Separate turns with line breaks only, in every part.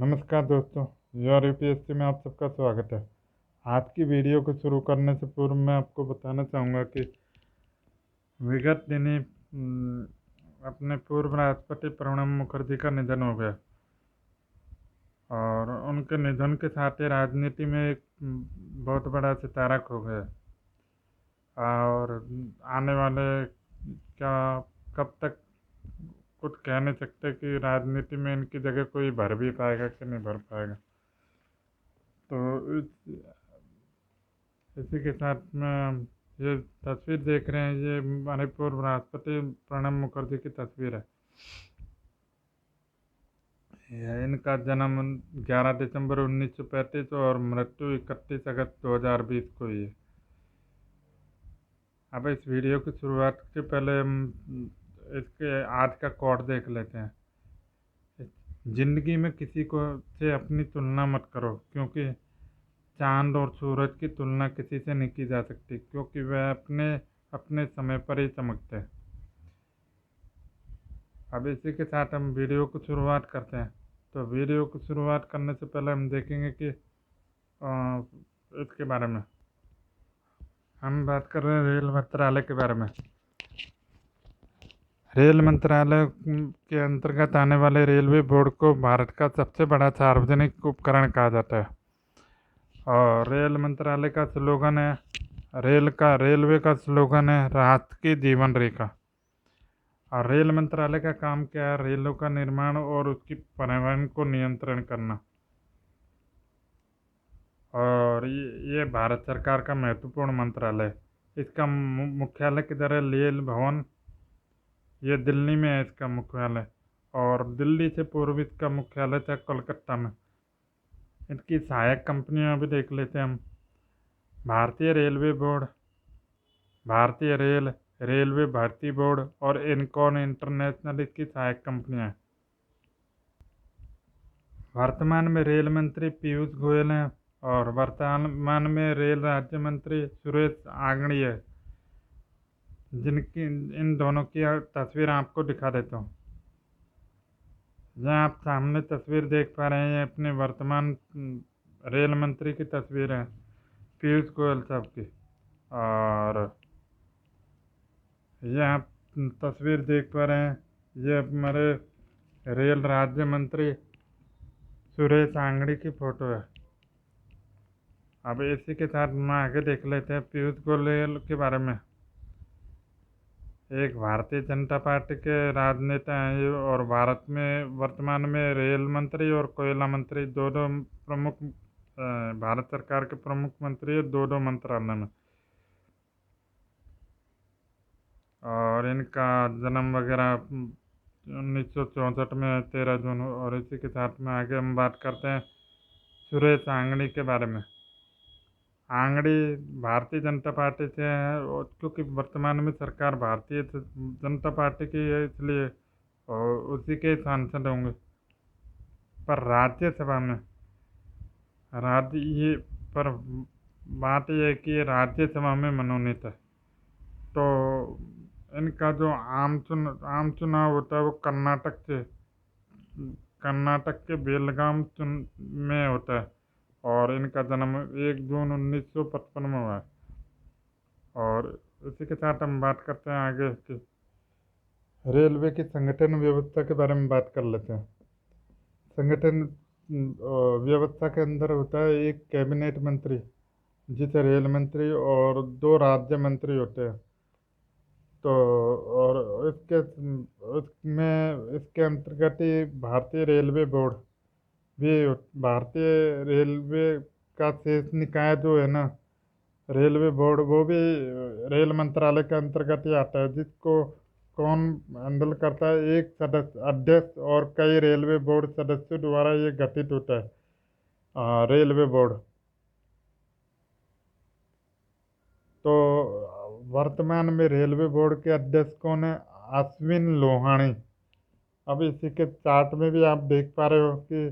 नमस्कार दोस्तों, your UPSC में आप सबका स्वागत है। आज की वीडियो को शुरू करने से पूर्व मैं आपको बताना चाहूँगा कि विगत दिनी अपने पूर्व राष्ट्रपति प्रणब मुखर्जी का निधन हो गया और उनके निधन के साथ ही राजनीति में एक बहुत बड़ा सितारा खो गया और आने वाले क्या कब तक कुछ कह नहीं सकते कि राजनीति में इनकी जगह कोई भर भी पाएगा कि नहीं भर पाएगा। तो इसी के साथ में ये तस्वीर देख रहे हैं, ये हमारे पूर्व राष्ट्रपति प्रणब मुखर्जी की तस्वीर है। इनका जन्म 11 दिसंबर 1935 और मृत्यु 31 अगस्त 2020 को ही है। अब इस वीडियो की शुरुआत के पहले हम इसके आज का कोट देख लेते हैं। जिंदगी में किसी को से अपनी तुलना मत करो, क्योंकि चांद और सूरज की तुलना किसी से नहीं की जा सकती, क्योंकि वह अपने अपने समय पर ही चमकते हैं। अब इसी के साथ हम वीडियो को शुरुआत करते हैं। तो वीडियो को शुरुआत करने से पहले हम देखेंगे कि इसके बारे में हम बात कर रहे हैं रेल मंत्रालय के बारे में। रेल मंत्रालय के अंतर्गत आने वाले रेलवे बोर्ड को भारत का सबसे बड़ा सार्वजनिक उपकरण कहा जाता है और रेल मंत्रालय का स्लोगन है रेलवे का स्लोगन है राष्ट्र की जीवन रेखा। और रेल मंत्रालय का काम क्या है? रेलों का निर्माण और उसकी परिवहन को नियंत्रण करना। और ये भारत सरकार का महत्वपूर्ण मंत्रालय है। इसका मुख्यालय किधर है? रेल भवन, ये दिल्ली में है इसका मुख्यालय। और दिल्ली से पूर्व इसका मुख्यालय था कोलकाता में। इसकी सहायक कंपनियां भी देख लेते हैं हम। भारतीय रेलवे बोर्ड, भारतीय रेलवे भर्ती बोर्ड और इनकॉन इंटरनेशनल इसकी सहायक कंपनियां हैं। वर्तमान में रेल मंत्री पीयूष गोयल हैं और वर्तमान में रेल राज्य मंत्री सुरेश आंगड़ी है, जिनकी इन दोनों की तस्वीर आपको दिखा देता हूँ। यहाँ आप सामने तस्वीर देख पा रहे हैं, अपने वर्तमान रेल मंत्री की तस्वीर है, पीयूष गोयल साहब की। और ये आप तस्वीर देख पा रहे हैं, ये हमारे रेल राज्य मंत्री सुरेश आंगड़ी की फोटो है। अब इसी के साथ हम आगे देख लेते हैं पीयूष गोयल के बारे में। एक भारतीय जनता पार्टी के राजनेता हैं ये, और भारत में वर्तमान में रेल मंत्री और कोयला मंत्री दोनों प्रमुख भारत सरकार के प्रमुख मंत्री है दोनों मंत्रालय में। और इनका जन्म वगैरह 1964 में 13 जून। और इसी के साथ में आगे हम बात करते हैं सुरेश आंगड़ी के बारे में। आंगड़ी भारतीय जनता पार्टी से है, और क्योंकि वर्तमान में सरकार भारतीय जनता पार्टी की है, इसलिए और उसी के सांसद होंगे। पर राज्यसभा में ये पर बात यह है कि ये राज्यसभा में मनोनीत है। तो इनका जो आम चुनाव होता है वो कर्नाटक के बेलगाम में होता है। और इनका जन्म 1 जून 1955 में हुआ है। और इसी के साथ हम बात करते हैं आगे की रेलवे की संगठन व्यवस्था के बारे में बात कर लेते हैं। संगठन व्यवस्था के अंदर होता है एक कैबिनेट मंत्री, जिसे रेल मंत्री, और 2 राज्य मंत्री होते हैं। तो और इसके अंतर्गत ही भारतीय रेलवे बोर्ड भी, भारतीय रेलवे का शेष निकाय जो है ना, रेलवे बोर्ड, वो भी रेल मंत्रालय के अंतर्गत ही आता है। जिसको कौन हैंडल करता है? एक सदस्य अध्यक्ष और कई रेलवे बोर्ड सदस्यों द्वारा ये गठित होता है रेलवे बोर्ड। तो वर्तमान में रेलवे बोर्ड के अध्यक्ष कौन है? अश्विन लोहानी। अब इसी के चार्ट में भी आप देख पा रहे हो कि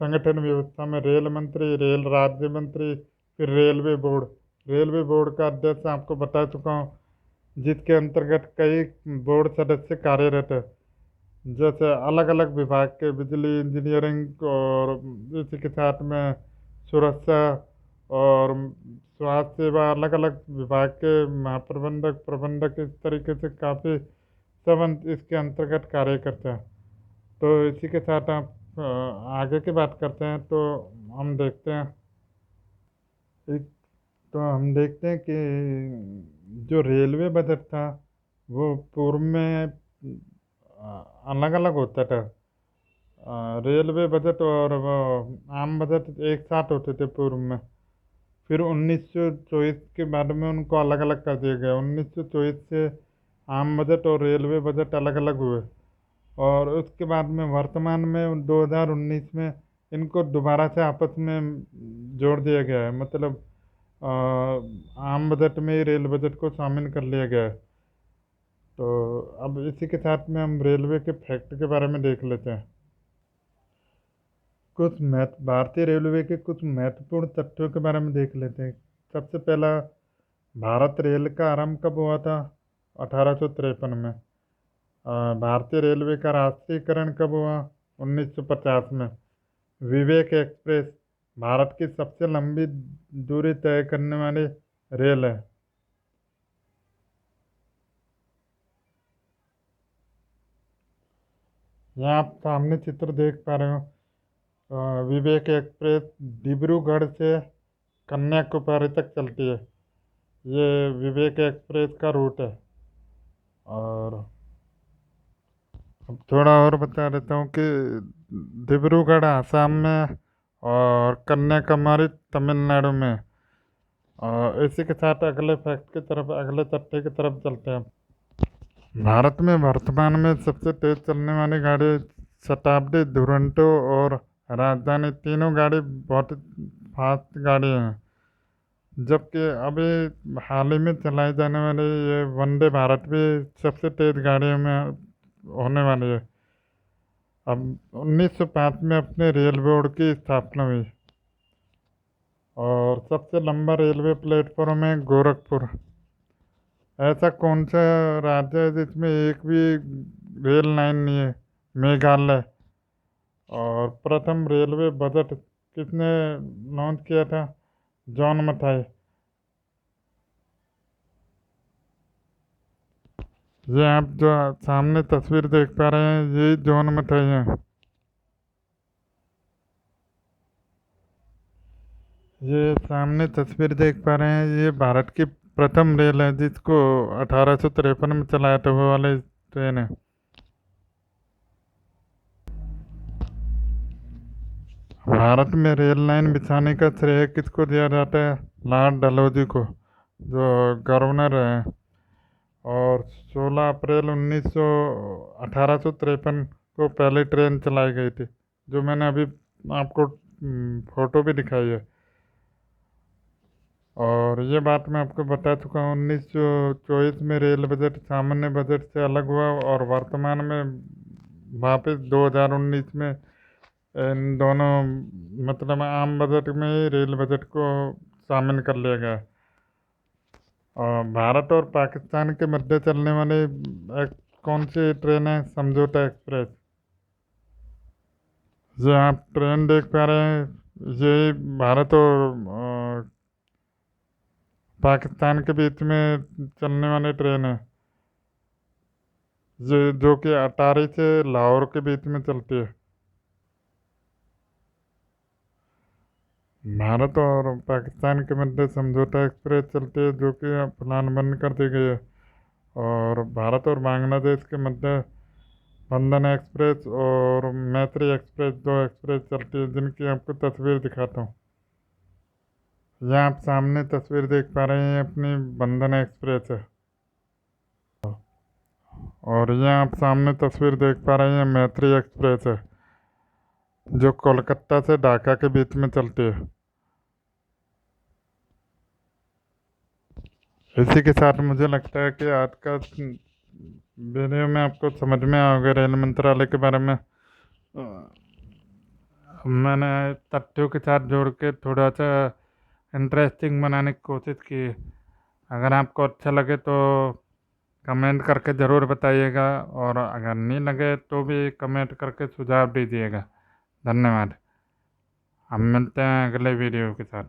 संगठन व्यवस्था में रेल मंत्री, रेल राज्य मंत्री, फिर रेलवे बोर्ड। रेलवे बोर्ड का अध्यक्ष आपको बता चुका हूँ, जिसके अंतर्गत कई बोर्ड सदस्य कार्यरत है। जैसे अलग अलग विभाग के बिजली इंजीनियरिंग और इसी के साथ में सुरक्षा और स्वास्थ्य सेवा अलग अलग विभाग के महाप्रबंधक प्रबंधक इस तरीके से काफ़ी सब इसके अंतर्गत कार्य करते हैं। तो इसी के साथ आप आगे की बात करते हैं तो हम देखते हैं एक तो हम देखते हैं कि जो रेलवे बजट था वो पूर्व में अलग अलग होता था। रेलवे बजट और वो आम बजट एक साथ होते थे पूर्व में। फिर 1924 के बाद में उनको अलग अलग कर दिया गया। 1924 से आम बजट और रेलवे बजट अलग अलग हुए और उसके बाद में वर्तमान में 2019 में इनको दोबारा से आपस में जोड़ दिया गया है। मतलब आम बजट में ही रेल बजट को शामिल कर लिया गया है। तो अब इसी के साथ में हम रेलवे के फैक्ट के बारे में देख लेते हैं। कुछ भारतीय रेलवे के कुछ महत्वपूर्ण तथ्यों के बारे में देख लेते हैं। सबसे पहला, भारत रेल का आरंभ कब हुआ था? 1853 में। भारतीय रेलवे का राष्ट्रीयकरण कब हुआ? 1950 में। विवेक एक्सप्रेस भारत की सबसे लंबी दूरी तय करने वाली रेल है। यहाँ आप सामने चित्र देख पा रहे हो। विवेक एक्सप्रेस डिब्रूगढ़ से कन्याकुमारी तक चलती है। ये विवेक एक्सप्रेस का रूट है। और अब थोड़ा और बता देता हूँ कि डिब्रूगढ़ आसाम में और कन्याकुमारी तमिलनाडु में। और इसी के साथ अगले फैक्ट की तरफ, अगले तथ्य की तरफ चलते हैं। भारत में वर्तमान में सबसे तेज चलने वाली गाड़ी शताब्दी, दुरंतो और राजधानी, तीनों गाड़ी बहुत फास्ट गाड़ी हैं। जबकि अभी हाल ही में चलाई जाने वाली ये वंदे भारत भी सबसे तेज गाड़ियों में होने वाली है। अब 1905 में अपने रेल बोर्ड की स्थापना हुई और सबसे लंबा रेलवे प्लेटफॉर्म है गोरखपुर। ऐसा कौन सा राज्य है जिसमें एक भी रेल लाइन नहीं है? मेघालय। और प्रथम रेलवे बजट किसने लॉन्च किया था? जॉन मथाई। ये आप जो सामने तस्वीर देख पा रहे हैं ये जॉन मथाई है। ये सामने तस्वीर देख पा रहे हैं ये भारत की प्रथम रेल है जिसको 1853 में चलाया था, वो वाले ट्रेन है। भारत में रेल लाइन बिछाने का श्रेय किसको दिया जाता है? लॉर्ड डलहौजी को, जो गवर्नर हैं। और 16 अप्रैल 1853 को पहली ट्रेन चलाई गई थी, जो मैंने अभी आपको फोटो भी दिखाई है। और ये बात मैं आपको बता चुका हूँ। 1924 में रेल बजट सामान्य बजट से अलग हुआ और वर्तमान में वापस 2019 में इन दोनों, मतलब आम बजट में ही रेल बजट को शामिल कर लिया गया है। और भारत और पाकिस्तान के मध्य चलने वाली कौन सी ट्रेन है? समझौता एक्सप्रेस। ये आप ट्रेन देख पा रहे हैं ये भारत और पाकिस्तान के बीच में चलने वाली ट्रेन है। ये जो कि अटारी से लाहौर के बीच में चलती है। भारत और पाकिस्तान के मध्य समझौता एक्सप्रेस चलती है, जो कि अब फिलहाल बंद कर दी गई है। और भारत और बांग्लादेश के मध्य बंधन एक्सप्रेस और मैत्री एक्सप्रेस, दो एक्सप्रेस चलती है जिनकी आपको तस्वीर दिखाता हूँ। यह आप सामने तस्वीर देख पा रहे हैं अपनी बंधन एक्सप्रेस है। और यह आप सामने तस्वीर देख पा रहे हैं मैत्री एक्सप्रेस है, जो कोलकाता से ढाका के बीच में चलती है। इसी के साथ मुझे लगता है कि आज का वीडियो में आपको समझ में आ गया रेल मंत्रालय के बारे में। मैंने तथ्यों के साथ जोड़ के थोड़ा सा इंटरेस्टिंग बनाने की कोशिश की है। अगर आपको अच्छा लगे तो कमेंट करके ज़रूर बताइएगा, और अगर नहीं लगे तो भी कमेंट करके सुझाव दीजिएगा। धन्यवाद। हम मिलते हैं अगले वीडियो के साथ।